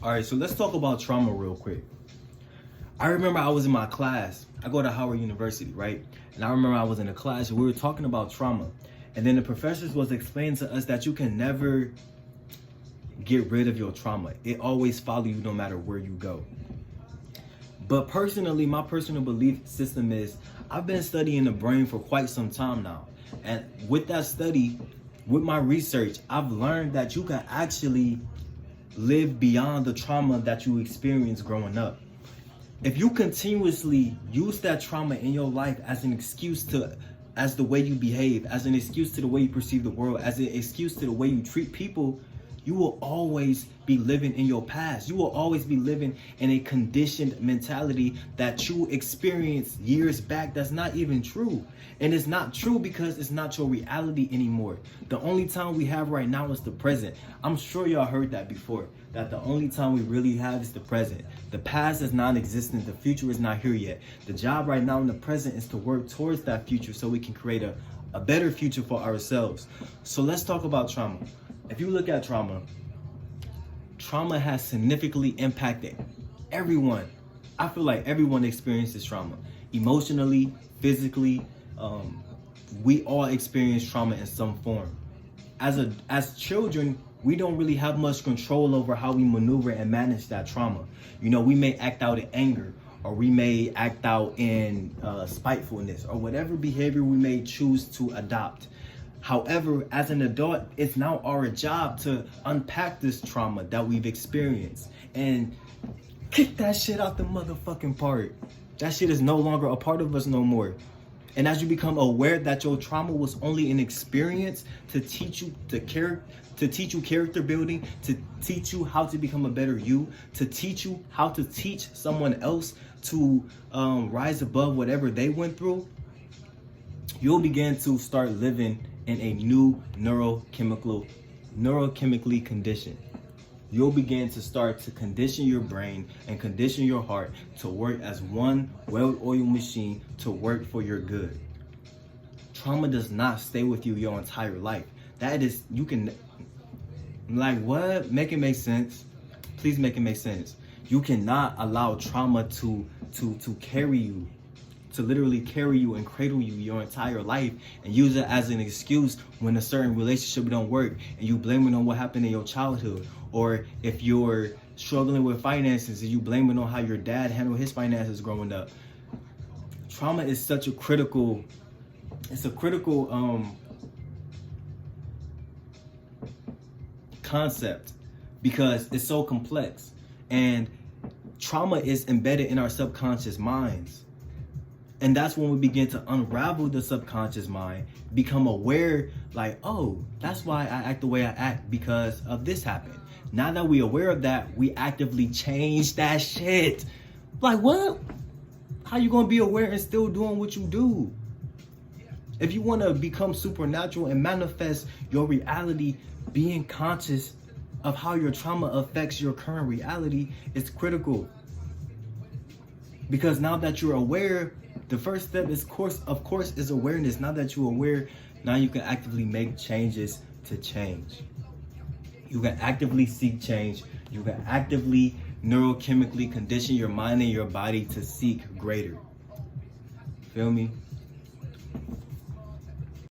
All right, so let's talk about trauma real quick. I remember I was in my class. I go to Howard University, right? And I remember I was in a class and we were talking about trauma. And then the professors was explaining to us that you can never get rid of your trauma. It always follows you no matter where you go. But personally, my personal belief system is I've been studying the brain for quite some time now. And with that study, with my research, I've learned that you can actually live beyond the trauma that you experienced growing up. If you continuously use that trauma in your life as an excuse as the way you behave, as an excuse to the way you perceive the world, as an excuse to the way you treat people, you will always be living in your past. You will always be living in a conditioned mentality that you experienced years back that's not even true. And it's not true because it's not your reality anymore. The only time we have right now is the present. I'm sure y'all heard that before, that the only time we really have is the present. The past is non-existent. The future is not here yet. The job right now in the present is to work towards that future so we can create a better future for ourselves. So let's talk about trauma. If you look at trauma has significantly impacted everyone. I feel like everyone experiences trauma. Emotionally, physically, we all experience trauma in some form. As children, we don't really have much control over how we maneuver and manage that trauma. You know, we may act out in anger, or we may act out in spitefulness, or whatever behavior we may choose to adopt. However, as an adult, it's now our job to unpack this trauma that we've experienced and kick that shit out the motherfucking part. That shit is no longer a part of us no more. And as you become aware that your trauma was only an experience to teach you character building, to teach you how to become a better you, to teach you how to teach someone else to rise above whatever they went through, you'll begin to start living in a new neurochemically condition. You'll begin to start to condition your brain and condition your heart to work as one well-oiled machine to work for your good. Trauma does not stay with you your entire life. That is, you can, like, what? Make it make sense. Please make it make sense. You cannot allow trauma to carry you, to literally carry you and cradle you your entire life and use it as an excuse when a certain relationship don't work and you blame it on what happened in your childhood. Or if you're struggling with finances and you blame it on how your dad handled his finances growing up. Trauma is such a critical, concept because it's so complex, and trauma is embedded in our subconscious minds. And that's when we begin to unravel the subconscious mind, become aware, like, oh, that's why I act the way I act because of this happened. Now that we're aware of that, we actively change that shit. Like, what? How you gonna be aware and still doing what you do? If you wanna become supernatural and manifest your reality, being conscious of how your trauma affects your current reality is critical. Because now that you're aware, the first step is, of course, is awareness. Now that you're aware, now you can actively make changes to change. You can actively seek change. You can actively neurochemically condition your mind and your body to seek greater. Feel me?